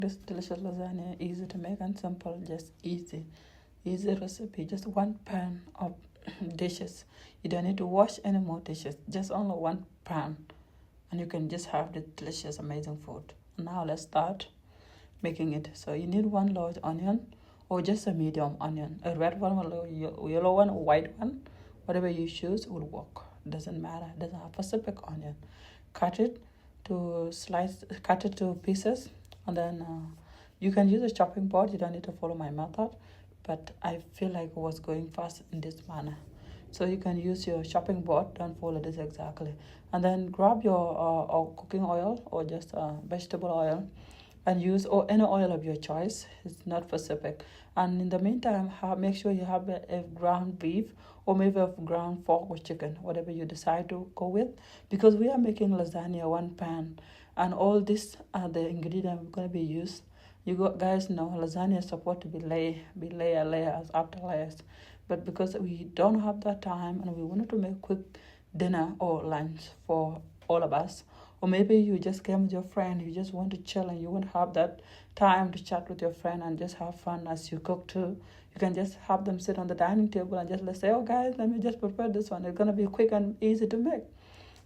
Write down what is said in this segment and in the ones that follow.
This delicious lasagna, easy to make and simple, just easy recipe. Just one pan of dishes. You don't need to wash any more dishes. Just only one pan, and you can just have the delicious, amazing food. Now let's start making it. So you need one large onion, or just a medium onion, a red one, a yellow one, a white one, whatever you choose will work. Doesn't matter. Doesn't have a specific onion. Cut it cut it to pieces, and then you can use a chopping board. You don't need to follow my method, but I feel like it was going fast in this manner. So you can use your chopping board. Don't follow this exactly. And then grab your cooking oil or just vegetable oil, and use any oil of your choice. It's not specific. And in the meantime, make sure you have a ground beef, or maybe a ground pork or chicken, whatever you decide to go with, because we are making lasagna one pan, and all this are the ingredients we're going to be used. Guys know lasagna is supposed to be layers after layers, but because we don't have that time and we wanted to make quick dinner or lunch for all of us, or maybe you just came with your friend, you just want to chill and you won't have that time to chat with your friend and just have fun as you cook too. You can just have them sit on the dining table and just let's say, oh guys, let me just prepare this one. It's gonna be quick and easy to make.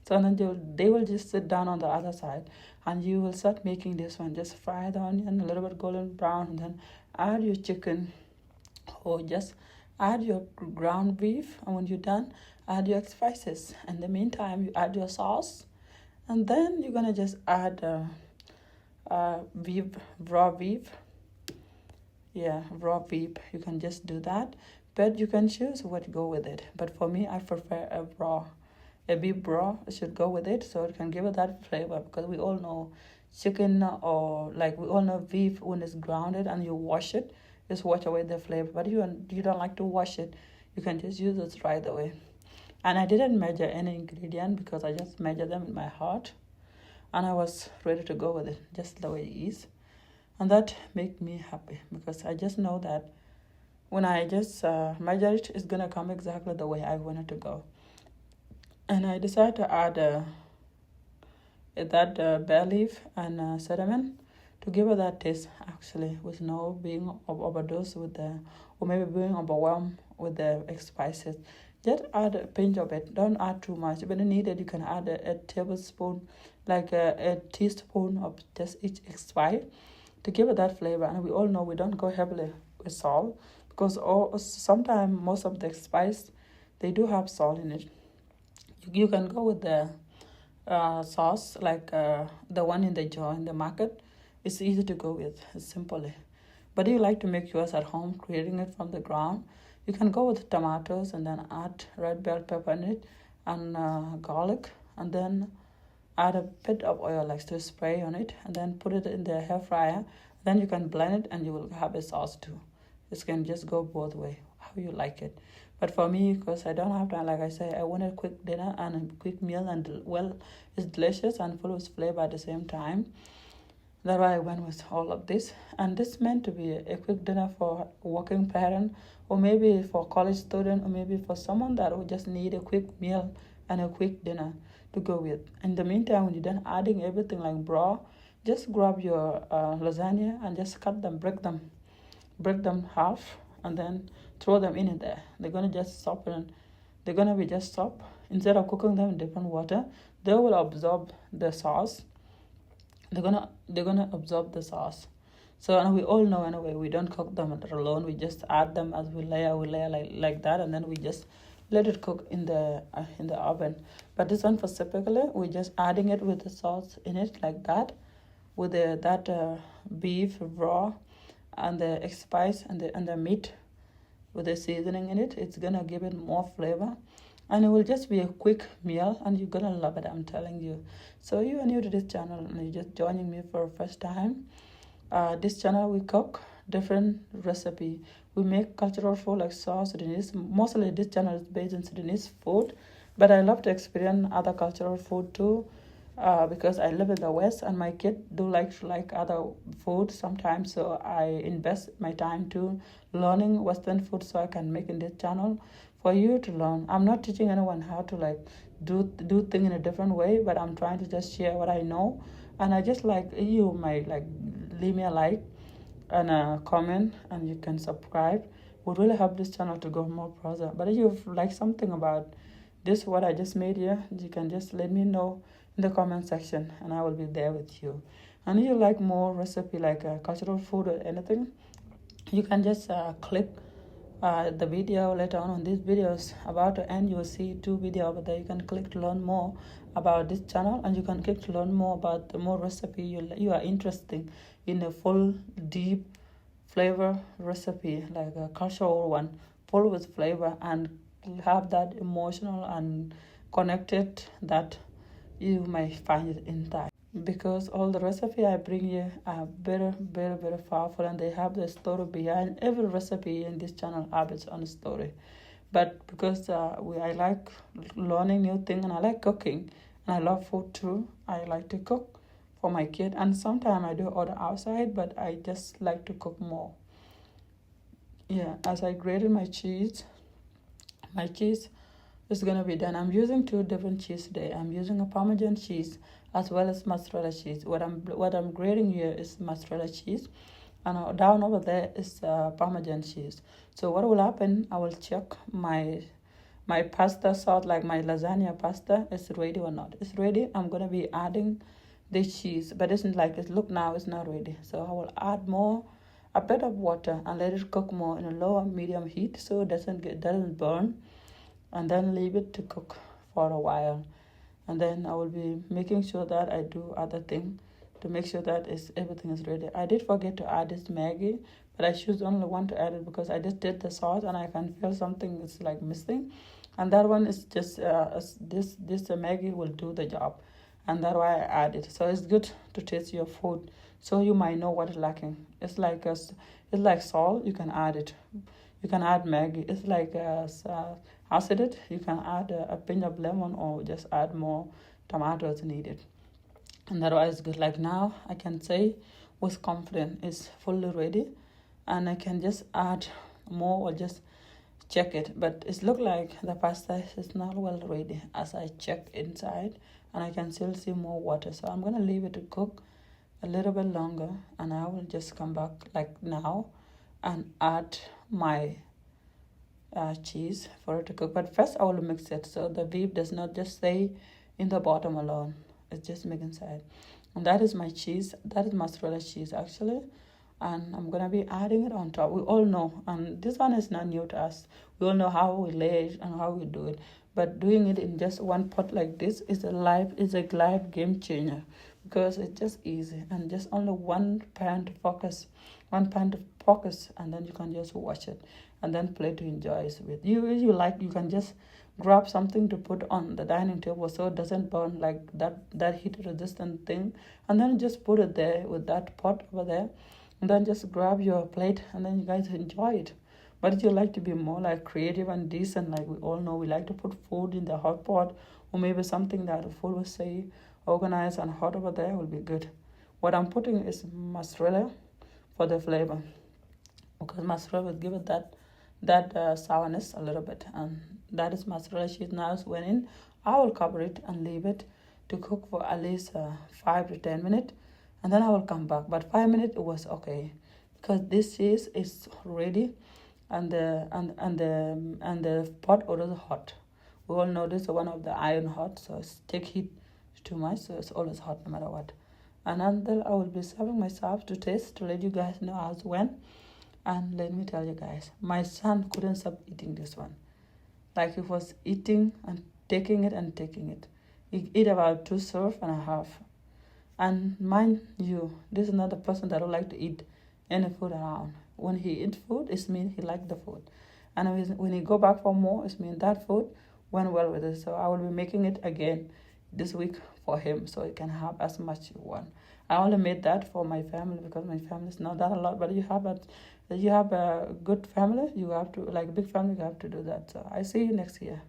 So then they will just sit down on the other side, and you will start making this one. Just fry the onion a little bit golden brown, and then add your chicken, or just add your ground beef. And when you're done, add your spices. In the meantime, you add your sauce, and then you're gonna just add raw beef. Yeah, raw beef. You can just do that, but you can choose what to go with it. But for me, I prefer a beef raw should go with it, so it can give it that flavor. Because we all know chicken, or like we all know beef, when it's grounded and you wash it, just wash away the flavor. But you don't like to wash it, you can just use it right away. And I didn't measure any ingredient because I just measured them in my heart, and I was ready to go with it just the way it is. And that made me happy, because I just know that when I just measure it, it's gonna come exactly the way I want it to go. And I decided to add that bay leaf and cinnamon to give it that taste, actually, with no being overdosed with or maybe being overwhelmed with the spices. Just add a pinch of it. Don't add too much. When you need it, you can add a tablespoon, like a teaspoon of just each spice to give it that flavor. And we all know we don't go heavily with salt, because sometimes most of the spice, they do have salt in it. You can go with the sauce, like the one in the jar in the market. It's easy to go with, simply. But if you like to make yours at home, creating it from the ground, you can go with tomatoes and then add red bell pepper in it, and garlic, and then add a bit of oil, like to spray on it, and then put it in the hair fryer. Then you can blend it and you will have a sauce too. This can just go both way, how you like it. But for me, because I don't have time, like I say, I want a quick dinner and a quick meal, and it's delicious and full of flavor at the same time. That's why I went with all of this. And this meant to be a quick dinner for a working parent, or maybe for college student, or maybe for someone that would just need a quick meal and a quick dinner to go with. In the meantime, when you're done adding everything like raw, just grab your lasagna and just break them half, and then throw them in there. They're gonna just stop, and they're gonna be just stop. Instead of cooking them in different water, they will absorb the sauce. They're gonna absorb the sauce. So, and we all know anyway, we don't cook them alone. We just add them as we layer like that, and then we just let it cook in the oven. But this one specifically, we're just adding it with the sauce in it like that, with that beef raw, and the spice and the meat with the seasoning in it. It's gonna give it more flavor, and it will just be a quick meal, and you're gonna love it, I'm telling you. So you are new to this channel and you're just joining me for the first time. This channel, we cook different recipe. We make cultural food like South Sudanese. Mostly this channel is based in Sudanese food, but I love to experience other cultural food too, because I live in the West and my kid do like other food sometimes. So I invest my time to learning Western food, so I can make in this channel for you to learn. I'm not teaching anyone how to like do things in a different way, but I'm trying to just share what I know. And I just like you might like leave me a like and a comment, and you can subscribe. Would really help this channel to go more further. But if you like something about this what I just made here, you can just let me know in the comment section, and I will be there with you. And if you like more recipe like cultural food or anything, you can just click the video later on these videos about to end. You will see 2 videos over there. You can click to learn more about this channel, and you can click to learn more about the more recipe you are interested in a full deep flavor recipe, like a cultural one, full with flavor, and have that emotional and connected that you might find it in that. Because all the recipe I bring you are very, very, very powerful, and they have the story behind every recipe in this channel have its own story. But because I like learning new things, and I like cooking, and I love food too, I like to cook for my kid, and sometimes I do order outside, but I just like to cook more. Yeah, as I grated my cheese is gonna be done. I'm using 2 different cheese today. I'm using a Parmesan cheese as well as mozzarella cheese. What I'm grating here is mozzarella cheese, and down over there is Parmesan cheese. So what will happen? I will check my pasta sauce, like my lasagna pasta, is ready or not. It's ready. I'm gonna be adding the cheese, but it's like it look now. It's not ready. So I will add a bit of water and let it cook more in a lower medium heat so it doesn't burn, and then leave it to cook for a while. And then I will be making sure that I do other thing to make sure that everything is ready. I did forget to add this Maggi, but I choose only one to add it because I just did the sauce and I can feel something is like missing, and that one is just this Maggi will do the job, and that's why I add it. So it's good to taste your food, so you might know what is lacking. It's like salt. You can add it. You can add Maggi. It's like acid. You can add a pinch of lemon, or just add more tomatoes needed. And that is good. Like now, I can say with confidence it's fully ready, and I can just add more or just check it. But it look like the pasta is not well ready as I check inside, and I can still see more water. So I'm gonna leave it to cook a little bit longer, and I will just come back like now and add my cheese for it to cook. But first I will mix it so the beef does not just stay in the bottom alone. It's just mixed inside. And that is my cheese. That is mozzarella cheese actually. And I'm gonna be adding it on top. We all know, and this one is not new to us. We all know how we lay it and how we do it. But doing it in just one pot like this is a live game changer, because it's just easy and just only one pan to focus, and then you can just watch it and then play to enjoy it with. You like, you can just grab something to put on the dining table so it doesn't burn, like that heat resistant thing, and then just put it there with that pot over there, and then just grab your plate and then you guys enjoy it. But if you like to be more like creative and decent, like we all know, we like to put food in the hot pot, or maybe something that the food will say organized and hot over there will be good. What I'm putting is mozzarella for the flavor, because mozzarella will give it that sourness a little bit, and that is mozzarella cheese. Now when in, I will cover it and leave it to cook for at least 5 to 10 minutes, and then I will come back. But 5 minutes it was okay, because this cheese is ready, and the pot already hot. We all know this is one of the iron hot, so it's take heat too much, so it's always hot no matter what. And until I will be serving myself to taste, to let you guys know how it went. And let me tell you guys, my son couldn't stop eating this one. Like he was eating and taking it and taking it. He ate about 2 serves and a half. And mind you, this is not a person that would like to eat any food around. When he eat food, it means he liked the food. And when he go back for more, it means that food went well with it. So I will be making it again this week for him, so he can have as much you want. I only made that for my family because my family is not that a lot. But you have a good family, you have to, like big family, you have to do that. So I see you next year.